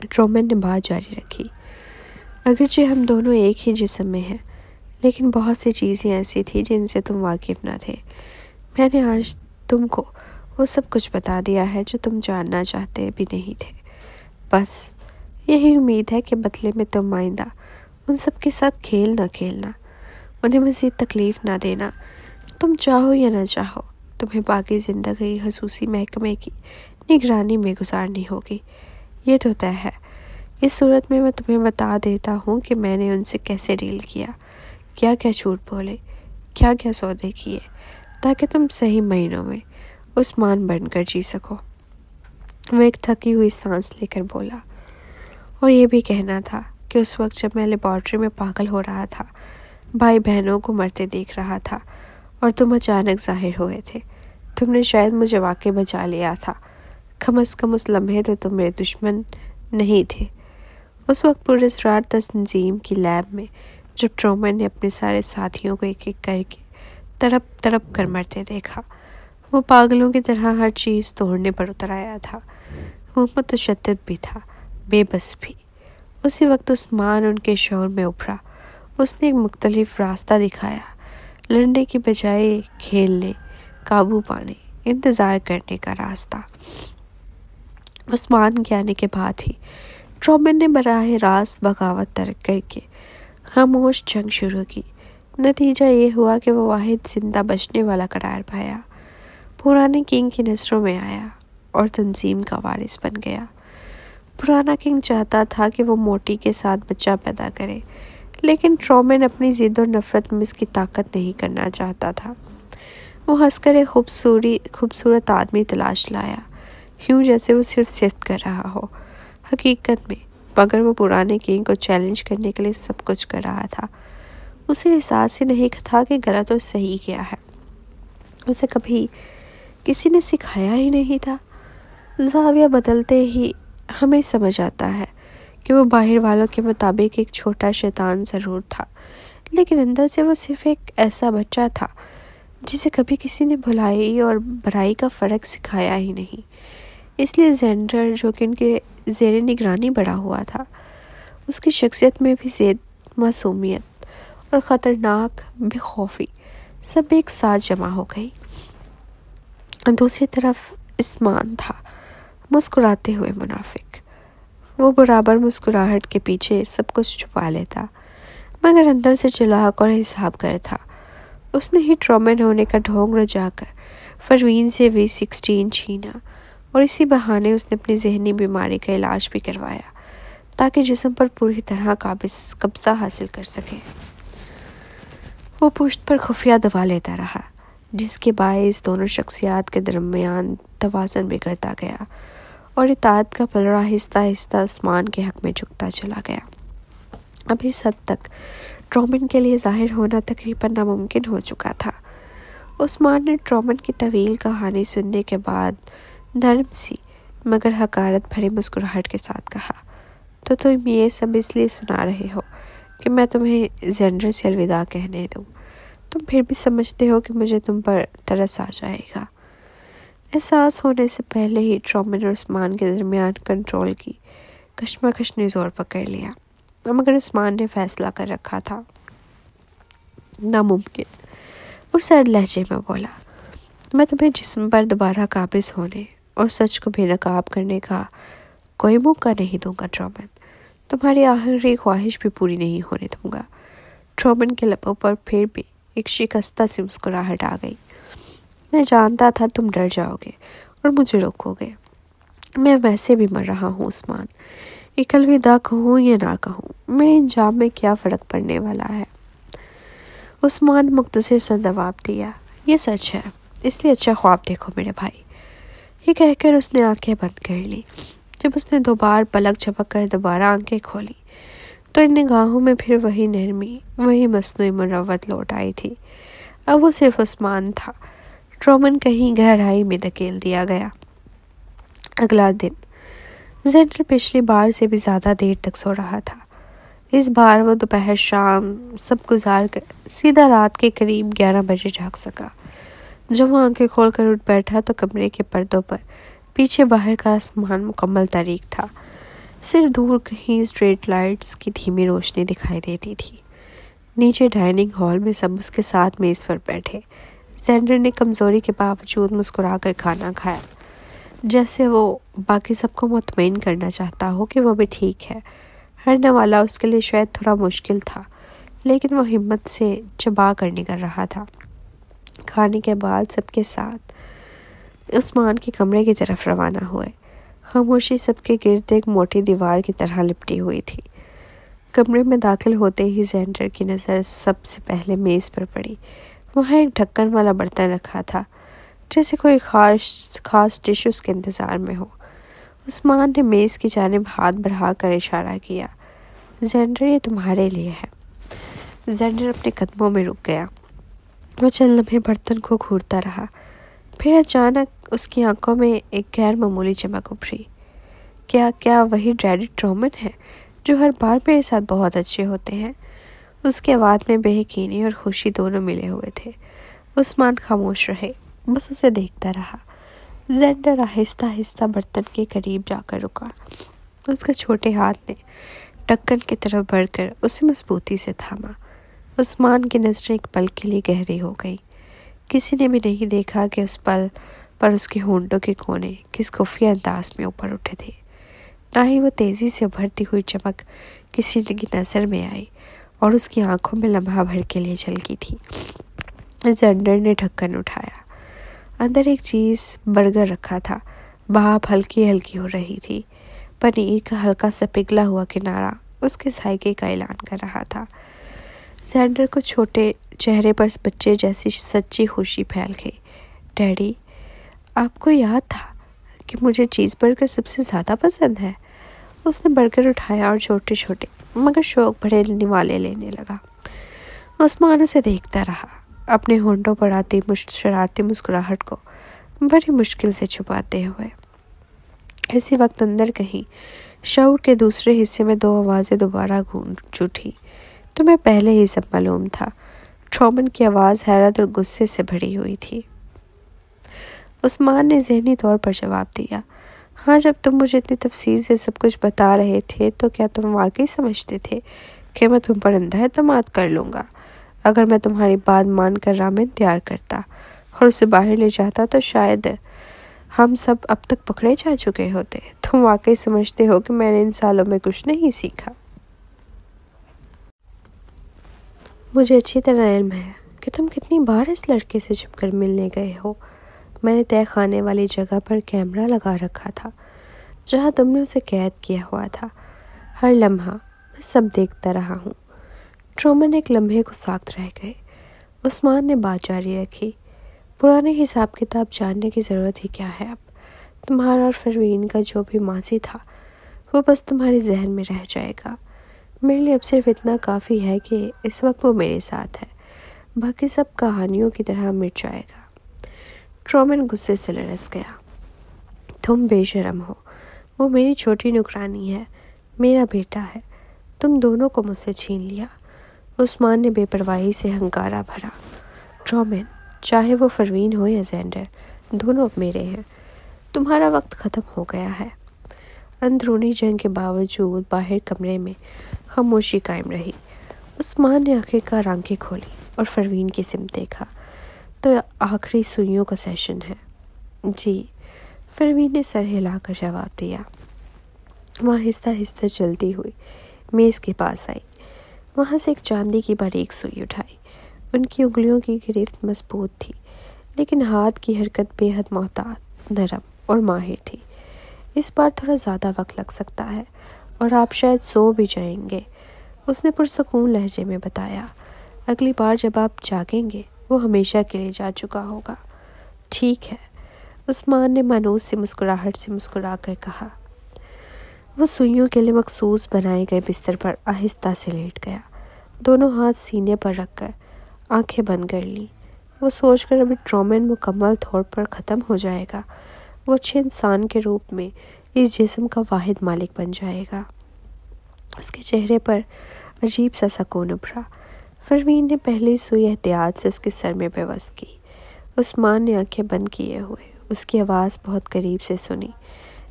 ٹرومن نے بات جاری رکھی، اگرچہ ہم دونوں ایک ہی جسم میں ہیں، لیکن بہت سی چیزیں ایسی تھیں جن سے تم واقف نہ تھے۔ میں نے آج تم کو وہ سب کچھ بتا دیا ہے جو تم جاننا چاہتے بھی نہیں تھے۔ بس یہی امید ہے کہ بدلے میں تم آئندہ ان سب کے ساتھ کھیل نہ کھیلنا، انہیں مزید تکلیف نہ دینا، تم چاہو یا نہ چاہو تمہیں باقی زندگی خصوصی محکمے کی نگرانی میں گزارنی ہوگی، یہ تو طے ہے۔ اس صورت میں تمہیں بتا دیتا ہوں کہ میں نے ان سے کیسے ڈیل کیا، کیا کیا جھوٹ بولے، کیا کیا سودے کیے، تاکہ تم صحیح معنوں میں عثمان بن کر جی سکو۔ وہ ایک تھکی ہوئی سانس لے کر بولا، اور یہ بھی کہنا تھا کہ اس وقت جب میں لیبارٹری میں پاگل ہو رہا تھا، بھائی بہنوں کو مرتے دیکھ رہا تھا اور تم اچانک ظاہر ہوئے تھے، تم نے شاید مجھے واقعی بچا لیا تھا۔ کم از کم اس لمحے تو تم میرے دشمن نہیں تھے۔ اس وقت پراسرار تنظیم کی لیب میں جب ٹرومن نے اپنے سارے ساتھیوں کو ایک ایک کر کے تڑپ تڑپ کر مرتے دیکھا، وہ پاگلوں کی طرح ہر چیز توڑنے پر اتر آیا تھا۔ وہ متشدد بھی تھا، بے بس بھی۔ اسی وقت عثمان ان کے شعور میں ابھرا۔ اس نے ایک مختلف راستہ دکھایا، لڑنے کی بجائے کھیلنے، قابو پانے، انتظار کرنے کا راستہ۔ عثمان کے آنے کے بعد ہی ٹرومن نے براہ راست بغاوت ترک کر کے خاموش جنگ شروع کی۔ نتیجہ یہ ہوا کہ وہ واحد زندہ بچنے والا قرار پایا، پرانے کنگ کی نظروں میں آیا اور تنظیم کا وارث بن گیا۔ پرانا کنگ چاہتا تھا کہ وہ موٹی کے ساتھ بچہ پیدا کرے، لیکن ٹرومن اپنی ضد اور نفرت میں اس کی طاقت نہیں کرنا چاہتا تھا۔ وہ ہنس کر ایک خوبصورت آدمی تلاش لایا، یوں جیسے وہ صرف صفت کر رہا ہو، حقیقت میں مگر وہ پرانے کنگ کو چیلنج کرنے کے لیے سب کچھ کر رہا تھا۔ اسے احساس ہی نہیں تھا کہ غلط اور صحیح کیا ہے، اسے کبھی کسی نے سکھایا ہی نہیں تھا۔ زاویہ بدلتے ہی ہمیں سمجھ آتا ہے کہ وہ باہر والوں کے مطابق ایک چھوٹا شیطان ضرور تھا، لیکن اندر سے وہ صرف ایک ایسا بچہ تھا جسے کبھی کسی نے بھلائی اور برائی کا فرق سکھایا ہی نہیں۔ اس لیے زینڈر، جو کہ ان کے زیر نگرانی بڑا ہوا تھا، اس کی شخصیت میں بھی زیادہ معصومیت اور خطرناک بے خوفی سب ایک ساتھ جمع ہو گئی۔ دوسری طرف عثمان تھا، مسکراتے ہوئے منافق۔ وہ برابر مسکراہٹ کے پیچھے سب کچھ چھپا لیتا، مگر اندر سے چلاک اور حساب گر تھا۔ اس نے ہی ٹرومن ہونے کا ڈھونگ رجا کر پروین سے V16 چھینا، اور اسی بہانے اس نے اپنی ذہنی بیماری کا علاج بھی کروایا تاکہ جسم پر پوری طرح قبضہ حاصل کر سکے۔ وہ پشت پر خفیہ دوا لیتا رہا، جس کے باعث دونوں شخصیات کے درمیان توازن بگڑتا گیا اور اطاعت کا پلڑا آہستہ آہستہ عثمان کے حق میں جھکتا چلا گیا۔ اب اس حد تک ٹرومن کے لیے ظاہر ہونا تقریباً ناممکن ہو چکا تھا۔ عثمان نے ٹرومن کی طویل کہانی سننے کے بعد نرم سی مگر حقارت بھری مسکراہٹ کے ساتھ کہا، تو تم یہ سب اس لیے سنا رہے ہو کہ میں تمہیں زینڈر سے الوداع کہنے دوں؟ تم پھر بھی سمجھتے ہو کہ مجھے تم پر ترس آ جائے گا؟ احساس ہونے سے پہلے ہی ٹرومن اور عثمان کے درمیان کنٹرول کی کشمکش نے زور پکڑ لیا، مگر عثمان نے فیصلہ کر رکھا تھا۔ ناممکن، وہ سرد لہجے میں بولا، میں تمہیں جسم پر دوبارہ قابض ہونے اور سچ کو بے نقاب کرنے کا کوئی موقع نہیں دوں گا ٹرومن۔ تمہاری آخری خواہش بھی پوری نہیں ہونے دوں گا۔ ٹرومن کے لبوں پر پھر بھی ایک شکستہ سی مسکراہٹ آ گئی۔ میں جانتا تھا تم ڈر جاؤ گے اور مجھے روکو گے۔ میں ویسے بھی مر رہا ہوں عثمان، ایک الوداع کہوں یا نہ کہوں، میرے انجام میں کیا فرق پڑنے والا ہے؟ عثمان مختصر سا جواب دیا، یہ سچ ہے، اس لیے اچھا خواب دیکھو میرے بھائی۔ یہ کہہ کر اس نے آنکھیں بند کر لی۔ جب اس نے 2 بار پلک جھپک کر دوبارہ آنکھیں کھولی تو ان نگاہوں میں پھر وہی نرمی، وہی مصنوعی مروت لوٹ آئی تھی۔ اب وہ صرف عثمان تھا۔ ٹرومن کہیں گہرائی میں دھکیل دیا گیا۔ اگلا دن زینڈر پچھلی بار سے بھی زیادہ دیر تک سو رہا تھا۔ اس بار وہ دوپہر شام سب گزار کر سیدھا رات کے قریب 11 بجے جاگ سکا۔ جب وہ آنکھیں کھول کر اٹھ بیٹھا تو کمرے کے پردوں پر پیچھے باہر کا آسمان مکمل تاریک تھا، صرف دور کہیں اسٹریٹ لائٹس کی دھیمی روشنی دکھائی دیتی تھی۔ نیچے ڈائننگ ہال میں سب اس کے ساتھ میز پر بیٹھے۔ زینڈر نے کمزوری کے باوجود مسکرا کر کھانا کھایا، جیسے وہ باقی سب کو مطمئن کرنا چاہتا ہو کہ وہ بھی ٹھیک ہے۔ ہرنے والا اس کے لیے شاید تھوڑا مشکل تھا، لیکن وہ ہمت سے چبا کر نکل رہا تھا۔ کھانے کے بعد سب کے ساتھ عثمان کے کمرے کی طرف روانہ ہوئے۔ خاموشی سب کے گرد ایک موٹی دیوار کی طرح لپٹی ہوئی تھی۔ کمرے میں داخل ہوتے ہی زینڈر کی نظر سب سے پہلے میز پر پڑی۔ وہاں ایک ڈھکن والا برتن رکھا تھا، جیسے کوئی خاص ڈش اس کے انتظار میں ہو۔ عثمان نے میز کی جانب ہاتھ بڑھا کر اشارہ کیا۔ زینڈر، یہ تمہارے لیے ہے۔ زینڈر اپنے قدموں میں رک گیا۔ وہ چند لمحے برتن کو گھورتا رہا، پھر اچانک اس کی آنکھوں میں ایک غیر معمولی چمک ابھری۔ کیا وہی ڈیڈی ٹرومن ہے جو ہر بار میرے ساتھ بہت اچھے ہوتے ہیں؟ اس کے آواز میں بے یقینی اور خوشی دونوں ملے ہوئے تھے۔ عثمان خاموش رہے، بس اسے دیکھتا رہا۔ زینڈر آہستہ آہستہ برتن کے قریب جا کر رکا۔ اس کے چھوٹے ہاتھ نے ڈھکن کی طرف بڑھ کر اسے مضبوطی سے تھاما۔ عثمان کی نظریں ایک پل کے لیے گہری ہو گئیں۔ کسی نے بھی نہیں دیکھا کہ اس پل پر اس کے ہونٹوں کے کونے کس خفیہ انداز میں اوپر اٹھے تھے، نہ ہی وہ تیزی سے ابھرتی ہوئی چمک کسی کی نظر میں آئی اور اس کی آنکھوں میں لمحہ بھر کے لیے جھلکی تھی۔ زینڈر نے ڈھکن اٹھایا۔ اندر ایک چیز برگر رکھا تھا۔ بھاپ ہلکی ہلکی ہو رہی تھی۔ پنیر کا ہلکا سا پگھلا ہوا کنارہ اس کے ذائقے کا اعلان کر رہا تھا۔ زینڈر کو چھوٹے چہرے پر بچے جیسی سچی خوشی پھیل گئی۔ ڈیڈی، آپ کو یاد تھا کہ مجھے چیز برگر سب سے زیادہ پسند ہے۔ اس نے برگر اٹھایا اور چھوٹے چھوٹے مگر شوق بڑے نوالے لینے لگا۔ عثمان اسے دیکھتا رہا، اپنے ہونٹوں پر آتی شرارتی مسکراہٹ کو بڑی مشکل سے چھپاتے ہوئے۔ اسی وقت اندر کہیں شعور کے دوسرے حصے میں دو آوازیں دوبارہ گونج اٹھی۔ تمہیں پہلے ہی سب معلوم تھا۔ ٹرومن کی آواز حیرت اور غصے سے بھری ہوئی تھی۔ عثمان نے ذہنی طور پر جواب دیا، ہاں، جب تم مجھے اتنی تفصیل سے سب کچھ بتا رہے تھے تو کیا تم واقعی سمجھتے تھے کہ میں تم پر اندھا اعتماد کر لوں گا؟ اگر میں تمہاری بات مان کر رامن تیار کرتا اور اسے باہر لے جاتا تو شاید ہم سب اب تک پکڑے جا چکے ہوتے۔ تم واقعی سمجھتے ہو کہ میں نے ان سالوں میں کچھ نہیں سیکھا؟ مجھے اچھی طرح علم ہے کہ تم کتنی بار اس لڑکے سے چھپ کر ملنے گئے ہو۔ میں نے طے خانے والی جگہ پر کیمرہ لگا رکھا تھا جہاں تم نے اسے قید کیا ہوا تھا۔ ہر لمحہ میں سب دیکھتا رہا ہوں۔ ٹرومن ایک لمحے کو ساکت رہ گئے۔ عثمان نے بات جاری رکھی، پرانے حساب کتاب جاننے کی ضرورت ہی کیا ہے اب؟ تمہارا اور فروین کا جو بھی ماضی تھا وہ بس تمہارے ذہن میں رہ جائے گا۔ میرے لیے اب صرف اتنا کافی ہے کہ اس وقت وہ میرے ساتھ ہے، باقی سب کہانیوں کی طرح مٹ جائے گا۔ ٹرومن غصے سے لرز گیا۔ تم بے شرم ہو، وہ میری چھوٹی نوکرانی ہے، میرا بیٹا ہے، تم دونوں کو مجھ سے چھین لیا۔ عثمان نے بے پرواہی سے ہنکارا بھرا۔ ٹرومن، چاہے وہ فروین ہو یا زینڈر، دونوں اب میرے ہیں۔ تمہارا وقت ختم ہو گیا ہے۔ اندرونی جنگ کے باوجود باہر کمرے میں خاموشی قائم رہی۔ عثمان نے آخر کار آنکھیں کھولی اور فروین کی سمت دیکھا۔ تو آخری سوئیوں کا سیشن ہے؟ جی، فروین نے سر ہلا کر جواب دیا۔ وہ آہستہ آہستہ چلتی ہوئی میز کے پاس آئی، وہاں سے ایک چاندی کی باریک سوئی اٹھائی۔ ان کی انگلیوں کی گرفت مضبوط تھی، لیکن ہاتھ کی حرکت بے حد محتاط، نرم اور ماہر تھی۔ اس بار تھوڑا زیادہ وقت لگ سکتا ہے اور آپ شاید سو بھی جائیں گے، اس نے پرسکون لہجے میں بتایا۔ اگلی بار جب آپ جاگیں گے وہ ہمیشہ کے لیے جا چکا ہوگا۔ ٹھیک ہے، عثمان نے مانوس سی مسکراہٹ سے مسکرا کر کہا۔ وہ سوئیوں کے لیے مخصوص بنائے گئے بستر پر آہستہ سے لیٹ گیا، دونوں ہاتھ سینے پر رکھ کر آنکھیں بند کر لیں۔ وہ سوچ کر ابھی ٹرومن مکمل طور پر ختم ہو جائے گا، وہ اچھے انسان کے روپ میں اس جسم کا واحد مالک بن جائے گا۔ اس کے چہرے پر عجیب سا سکون ابھرا۔ فروین نے پہلی سوئی احتیاط سے اس کے سر میں پیوست کی۔ عثمان نے آنکھیں بند کیے ہوئے اس کی آواز بہت قریب سے سنی،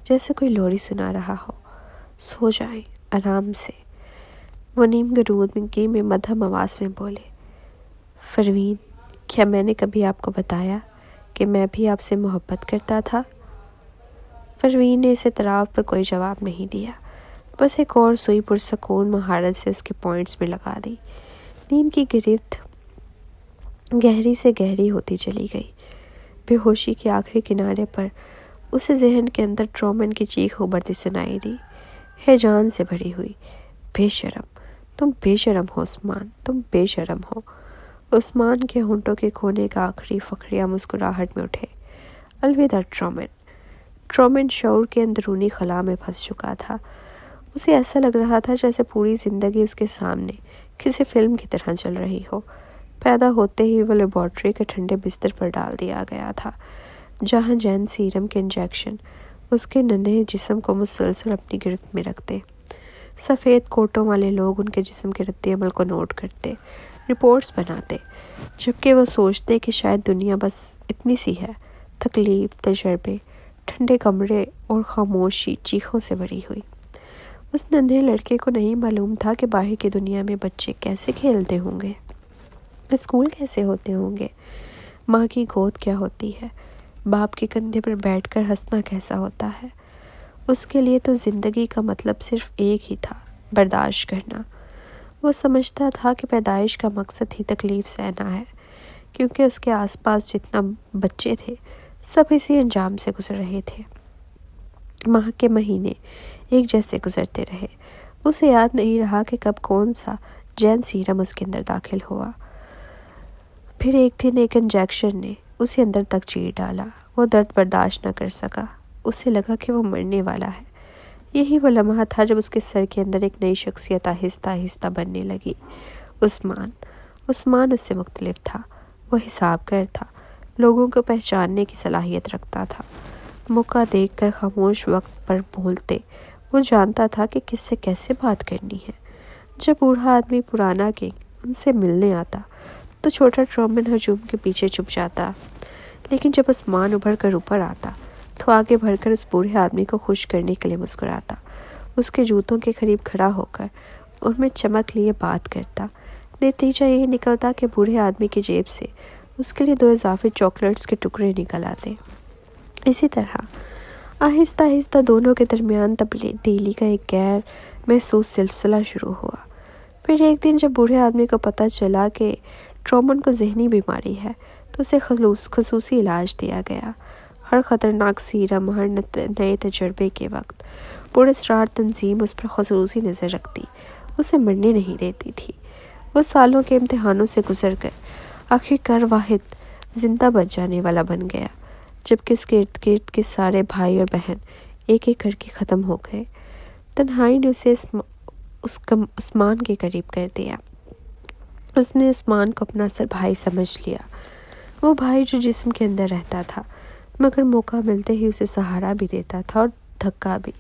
جیسے کوئی لوری سنا رہا ہو۔ سو جائیں آرام سے، وہ نیم گنودگی میں مدھم آواز میں بولے۔ فروین، کیا میں نے کبھی آپ کو بتایا کہ میں بھی آپ سے محبت کرتا تھا؟ فروین نے اس اعتراف پر کوئی جواب نہیں دیا، بس ایک اور سوئی پرسکون مہارت سے اس کے پوائنٹس میں لگا دی۔ نیند کی گرفت گہری سے گہری ہوتی چلی گئی۔ بے ہوشی کے آخری کنارے پر اسے ذہن کے اندر ٹرومن کی چیخ ابھرتی سنائی دی، ہیجان سے بھری ہوئی۔ بے شرم، تم بے شرم ہو عثمان، تم بے شرم ہو۔ عثمان کے ہونٹوں کے کونے کا آخری فقرہ مسکراہٹ میں اٹھے۔ الوداع ٹرومن۔ ٹرومن شعور کے اندرونی خلا میں پھنس چکا تھا۔ اسے ایسا لگ رہا تھا جیسے پوری زندگی اس کے سامنے کسی فلم کی طرح چل رہی ہو۔ پیدا ہوتے ہی وہ لیبارٹری کے ٹھنڈے بستر پر ڈال دیا گیا تھا، جہاں جین سیرم کے انجیکشن اس کے ننھے جسم کو مسلسل اپنی گرفت میں رکھتے۔ سفید کوٹوں والے لوگ ان کے جسم کے رد عمل کو نوٹ کرتے، رپورٹس بناتے، جبکہ وہ سوچتے کہ شاید دنیا بس اتنی سی ہے، تکلیف، تجربے، ٹھنڈے کمرے اور خاموشی چیخوں سے بھری ہوئی۔ اس ننھے لڑکے کو نہیں معلوم تھا کہ باہر کی دنیا میں بچے کیسے کھیلتے ہوں گے، اسکول کیسے ہوتے ہوں گے، ماں کی گود کیا ہوتی ہے، باپ کے کندھے پر بیٹھ کر ہنسنا کیسا ہوتا ہے۔ اس کے لیے تو زندگی کا مطلب صرف ایک ہی تھا، برداشت کرنا۔ وہ سمجھتا تھا کہ پیدائش کا مقصد ہی تکلیف سہنا ہے، کیونکہ اس کے آس پاس جتنا بچے تھے سب اسی انجام سے گزر رہے تھے۔ ماہ کے مہینے ایک جیسے گزرتے رہے۔ اسے یاد نہیں رہا کہ کب کون سا جین سیرم اس کے اندر داخل ہوا۔ پھر ایک دن ایک انجیکشن نے اسے اندر تک چیر ڈالا۔ وہ درد برداشت نہ کر سکا۔ اسے لگا کہ وہ مرنے والا ہے۔ یہی وہ لمحہ تھا جب اس کے سر کے اندر ایک نئی شخصیت آہستہ آہستہ بننے لگی۔ عثمان اس سے مختلف تھا۔ وہ حساب گر تھا، لوگوں کو پہچاننے کی صلاحیت رکھتا تھا۔ موقع دیکھ کر خاموش وقت پر بولتے، وہ جانتا تھا کہ کس سے کیسے بات کرنی ہے۔ جب بوڑھا آدمی پرانا کنگ ان سے ملنے آتا تو چھوٹا ٹرومن ہجوم کے پیچھے چھپ جاتا، لیکن جب عثمان ابھر کر اوپر آتا تو آگے بڑھ کر اس بوڑھے آدمی کو خوش کرنے کے لیے مسکراتا، اس کے جوتوں کے قریب کھڑا ہو کر ان میں چمک لیے بات کرتا۔ نتیجہ یہ نکلتا کہ بوڑھے آدمی کی جیب سے اس کے لیے 2 اضافی چاکلیٹس کے ٹکڑے نکل آتے۔ اسی طرح آہستہ آہستہ دونوں کے درمیان تبدیلی کا ایک غیر محسوس سلسلہ شروع ہوا۔ پھر ایک دن جب بوڑھے آدمی کو پتہ چلا کہ ٹرومن کو ذہنی بیماری ہے تو اسے خصوصی علاج دیا گیا۔ ہر خطرناک سیرم، ہر نئے تجربے کے وقت پراسرار تنظیم اس پر خصوصی نظر رکھتی، اسے مرنے نہیں دیتی تھی۔ وہ سالوں کے امتحانوں سے گزر کر آخرکار واحد زندہ بچ جانے والا بن گیا، جبکہ اس کے ارد گرد کے سارے بھائی اور بہن ایک ایک کر کے ختم ہو گئے۔ تنہائی نے اسے عثمان کے قریب کر دیا۔ اس نے عثمان کو اپنا اصل بھائی سمجھ لیا، وہ بھائی جو جسم کے اندر رہتا تھا مگر موقع ملتے ہی اسے سہارا بھی دیتا تھا اور دھکا بھی۔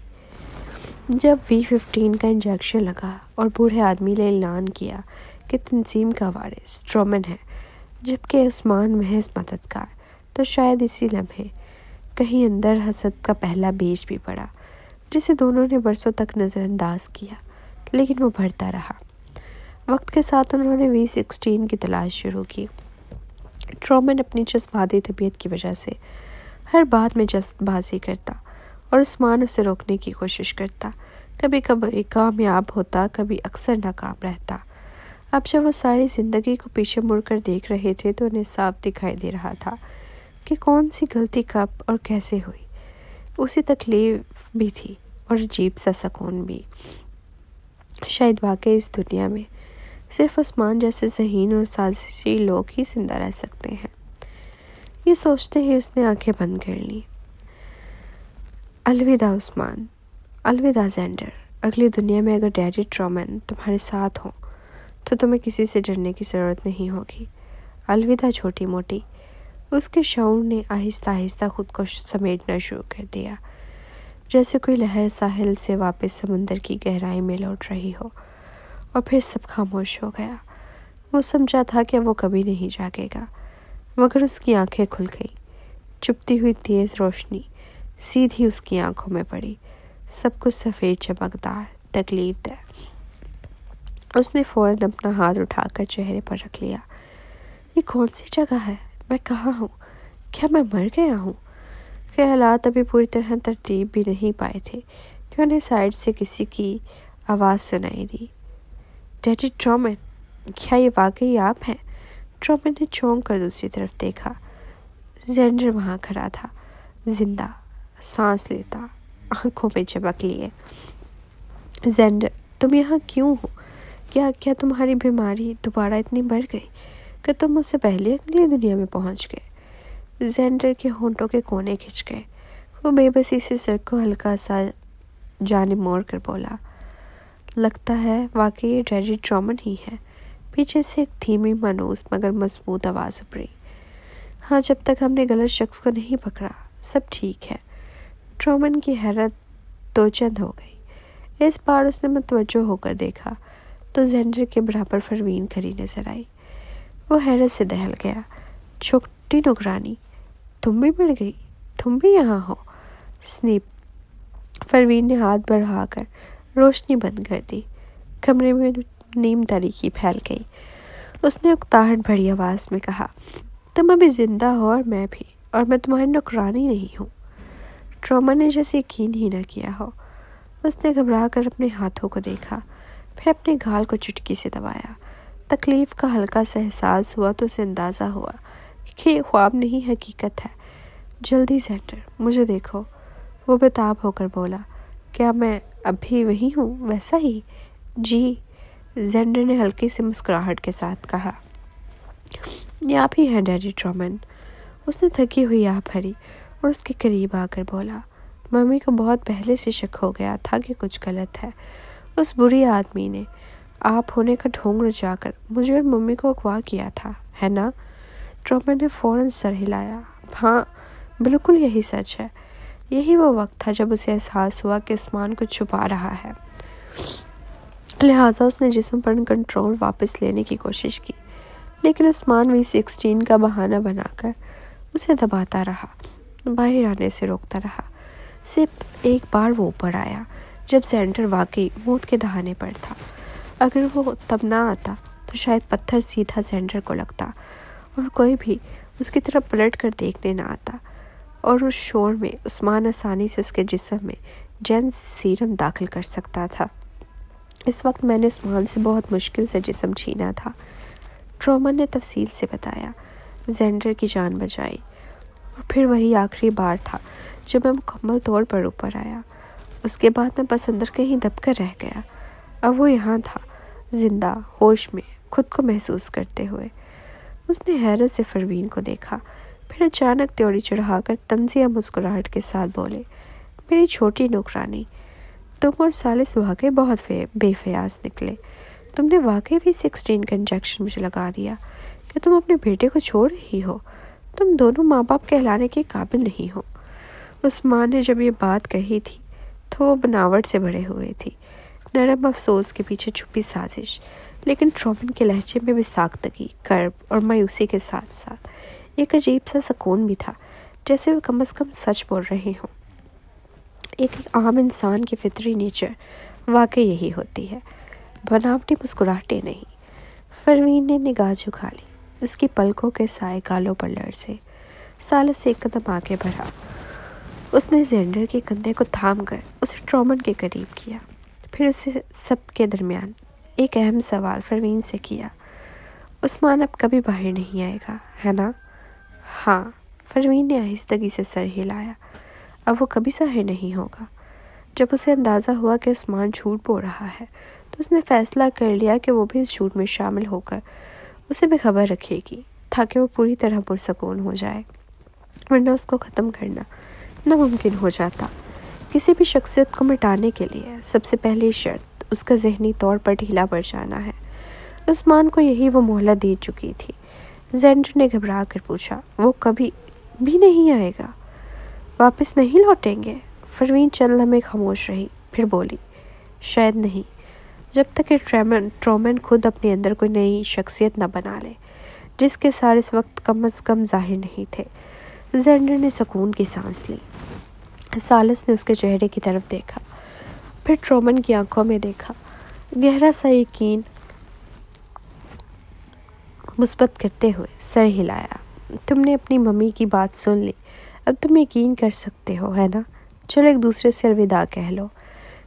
جب V15 کا انجیکشن لگا اور بوڑھے آدمی نے اعلان کیا کہ تنظیم کا وارث ٹرومن ہے جبکہ عثمان محض مددگار، تو شاید اسی لمحے کہیں اندر حسد کا پہلا بیج بھی پڑا، جسے دونوں نے برسوں تک نظر انداز کیا، لیکن وہ بڑھتا رہا۔ وقت کے ساتھ انہوں نے V16 کی تلاش شروع کی۔ ٹرومن اپنی جذباتی طبیعت کی وجہ سے ہر بات میں جلد بازی کرتا اور عثمان اسے روکنے کی کوشش کرتا، کبھی کبھی کامیاب ہوتا، کبھی اکثر ناکام رہتا۔ اب جب وہ ساری زندگی کو پیچھے مڑ کر دیکھ رہے تھے تو انہیں صاف دکھائی دے رہا تھا کہ کون سی غلطی کب اور کیسے ہوئی۔ اسی تکلیف بھی تھی اور عجیب سا سکون بھی۔ شاید واقعی اس دنیا میں صرف عثمان جیسے ذہین اور سازشی لوگ ہی زندہ رہ سکتے ہیں۔ یہ سوچتے ہی اس نے آنکھیں بند کر لیں۔ الوداع عثمان، الوداع زینڈر۔ اگلی دنیا میں اگر ڈیڈی ٹرومن تمہارے ساتھ ہوں تو تمہیں کسی سے ڈرنے کی ضرورت نہیں ہوگی۔ الوداع چھوٹی موٹی۔ اس کے شعور نے آہستہ آہستہ خود کو سمیٹنا شروع کر دیا، جیسے کوئی لہر ساحل سے واپس سمندر کی گہرائی میں لوٹ رہی ہو، اور پھر سب خاموش ہو گیا۔ وہ سمجھا تھا کہ وہ کبھی نہیں جاگے گا، مگر اس کی آنکھیں کھل گئیں۔ چپتی ہوئی تیز روشنی سیدھی اس کی آنکھوں میں پڑی، سب کچھ سفید چمکدار، تکلیف دہ۔ اس نے فوراً اپنا ہاتھ اٹھا کر چہرے پر رکھ لیا۔ یہ کون سی جگہ ہے؟ میں کہاں ہوں؟ کیا میں مر گیا ہوں؟ خیالات ابھی پوری طرح ترتیب بھی نہیں پائے تھے کہ انہیں سائڈ سے کسی کی آواز سنائی دی۔ ڈیڈی ٹرومن، کیا یہ واقعی آپ ہیں؟ ٹرومن نے چونک کر دوسری طرف دیکھا۔ زینڈر وہاں کھڑا تھا، زندہ، سانس لیتا، آنکھوں میں چمک لیے۔ زینڈر، تم یہاں کیوں ہو؟ کیا تمہاری بیماری دوبارہ اتنی بڑھ گئی کہ تم اس سے پہلے اگلی دنیا میں پہنچ گئے؟ زینڈر کے ہونٹوں کے کونے کھنچ گئے۔ وہ بے بسی سے سر کو ہلکا سا جانب موڑ کر بولا، لگتا ہے واقعی یہ ڈیڈی ٹرومن ہی ہے۔ پیچھے سے ایک دھیمی مانوس مگر مضبوط آواز ابھری۔ ہاں، جب تک ہم نے غلط شخص کو نہیں پکڑا سب ٹھیک ہے۔ ٹرومن کی حیرت دو چند ہو گئی۔ اس بار اس نے متوجہ ہو کر دیکھا تو زینڈر کے برابر پروین کھڑی نظر آئی۔ وہ حیرت سے دہل گیا۔ چھوٹی نگرانی، تم بھی مر گئی؟ تم بھی یہاں ہو؟ سنیپ، پروین نے ہاتھ بڑھا کر روشنی بند کر دی۔ کمرے میں نیم تاریکی پھیل گئی۔ اس نے اکتاہٹ بھری آواز میں کہا، تم ابھی زندہ ہو اور میں تمہاری نوکرانی نہیں ہوں۔ ٹرومن نے جیسے یقین ہی نہ کیا ہو۔ اس نے گھبرا کر اپنے ہاتھوں کو دیکھا، پھر اپنے گال کو چٹکی سے دبایا۔ تکلیف کا ہلکا سا احساس ہوا تو اسے اندازہ ہوا کہ یہ خواب نہیں حقیقت ہے۔ جلدی زینڈر، مجھے دیکھو، وہ بےتاب ہو کر بولا۔ کیا میں اب بھی وہی ہوں، ویسا ہی؟ جی، زینڈر نے ہلکی سی مسکراہٹ کے ساتھ کہا۔ یہ آپ ہی ہیں ڈیڈی ٹرومن؟ اس نے تھکی ہوئی آہ بھری اور اس کے قریب آ کر بولا۔ ممی کو بہت پہلے سے شک ہو گیا تھا کہ کچھ غلط ہے۔ اس بری آدمی نے آپ ہونے کا ڈھونگ رچا کر مجھے اور ممی کو اغوا کیا تھا، ہے نا؟ ٹرومن نے فوراً سر ہلایا۔ ہاں، بالکل یہی سچ ہے۔ یہی وہ وقت تھا جب اسے احساس ہوا کہ عثمان کچھ چھپا رہا ہے، لہٰذا اس نے جسم پر کنٹرول واپس لینے کی کوشش کی، لیکن عثمان V16 کا بہانہ بنا کر اسے دباتا رہا، باہر آنے سے روکتا رہا۔ صرف ایک بار وہ اوپر آیا جب زینڈر واقعی موت کے دہانے پر تھا۔ اگر وہ تب نہ آتا تو شاید پتھر سیدھا زینڈر کو لگتا اور کوئی بھی اس کی طرف پلٹ کر دیکھنے نہ آتا، اور اس شور میں عثمان آسانی سے اس کے جسم میں جین سیرم داخل کر سکتا تھا۔ اس وقت میں نے عثمان سے بہت مشکل سے جسم چھینا تھا، ٹرومن نے تفصیل سے بتایا۔ زینڈر کی جان بچائی، اور پھر وہی آخری بار تھا جب میں مکمل طور پر اوپر آیا۔ اس کے بعد میں بس اندر کہیں دب کر رہ گیا۔ اب وہ یہاں تھا، زندہ، ہوش میں، خود کو محسوس کرتے ہوئے۔ اس نے حیرت سے پروین کو دیکھا، پھر اچانک تیوری چڑھا کر طنزیہ مسکراہٹ کے ساتھ بولے، میری چھوٹی نوکرانی، تم اور ثالث واقعی بہت بے فیاض نکلے۔ تم نے واقعی V16 کا انجیکشن مجھے لگا دیا کہ تم اپنے بیٹے کو چھوڑ رہی ہو۔ تم دونوں ماں باپ کہلانے کے قابل نہیں ہو۔ عثمان نے جب یہ بات کہی تھی تو وہ بناوٹ سے بھرے ہوئے تھی، نرم افسوس کے پیچھے چھپی سازش، لیکن ٹرومن کے لہجے میں بھی ساختگی، کرب اور مایوسی کے ساتھ ساتھ ایک عجیب سا سکون بھی تھا، جیسے وہ کم از کم سچ بول رہے ہوں۔ ایک عام انسان کی فطری نیچر واقعی یہی ہوتی ہے، بناوٹی مسکراہٹیں نہیں۔ پروین نے نگاہ جھکا لی، اس کی پلکوں کے سائے گالوں پر لرزے۔ ثالث سے ایک قدم آگے بڑھا۔ اس نے زینڈر کے کندھے کو تھام کر اسے ٹرومن کے قریب کیا، پھر اسے سب کے درمیان ایک اہم سوال پروین سے کیا، عثمان اب کبھی باہر نہیں آئے گا، ہے نا؟ ہاں، پروین نے آہستگی سے سر ہلایا۔ اب وہ کبھی ظاہر نہیں ہوگا۔ جب اسے اندازہ ہوا کہ عثمان جھوٹ بول رہا ہے تو اس نے فیصلہ کر لیا کہ وہ بھی اس جھوٹ میں شامل ہو کر اسے بے خبر رکھے گی تاکہ وہ پوری طرح پرسکون ہو جائے، ورنہ اس کو ختم کرنا ناممکن ہو جاتا۔ کسی بھی شخصیت کو مٹانے کے لیے سب سے پہلی شرط اس کا ذہنی طور پر ڈھیلا پڑ جانا ہے۔ عثمان کو یہی وہ مہلت دے چکی تھی۔ زینڈر نے گھبرا کر پوچھا، وہ کبھی بھی نہیں آئے گا؟ واپس نہیں لوٹیں گے؟ پروین چند لمحے خاموش رہی، پھر بولی، شاید نہیں، جب تک کہ ٹرومن خود اپنے اندر کوئی نئی شخصیت نہ بنا لے، جس کے سار اس وقت کم از کم ظاہر نہیں تھے۔ زینڈر نے سکون کی سانس لی۔ ثالث نے اس کے چہرے کی طرف دیکھا، پھر ٹرومن کی آنکھوں میں دیکھا، گہرا سا یقین مثبت کرتے ہوئے سر ہلایا۔ تم نے اپنی ممی کی بات سن لی، اب تم یقین کر سکتے ہو، ہے نا؟ چلو ایک دوسرے سے الوداع کہہ لو۔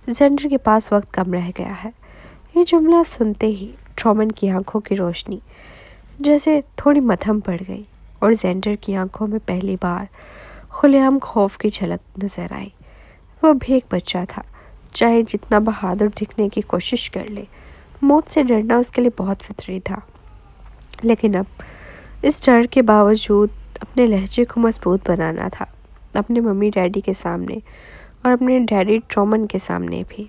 زینڈر کے پاس وقت کم رہ گیا ہے۔ یہ جملہ سنتے ہی ٹرومن کی آنکھوں کی روشنی جیسے تھوڑی مدھم پڑ گئی اور زینڈر کی آنکھوں میں پہلی بار کھلے عام خوف کی جھلک نظر آئی۔ وہ اب ایک بچہ تھا، چاہے جتنا بہادر دکھنے کی کوشش کر لے، موت سے ڈرنا اس کے لیے بہت فطری تھا۔ لیکن اب اس ڈر کے باوجود اپنے لہجے کو مضبوط بنانا تھا، اپنے ممی ڈیڈی کے سامنے اور اپنے ڈیڈی ٹرومن کے سامنے بھی۔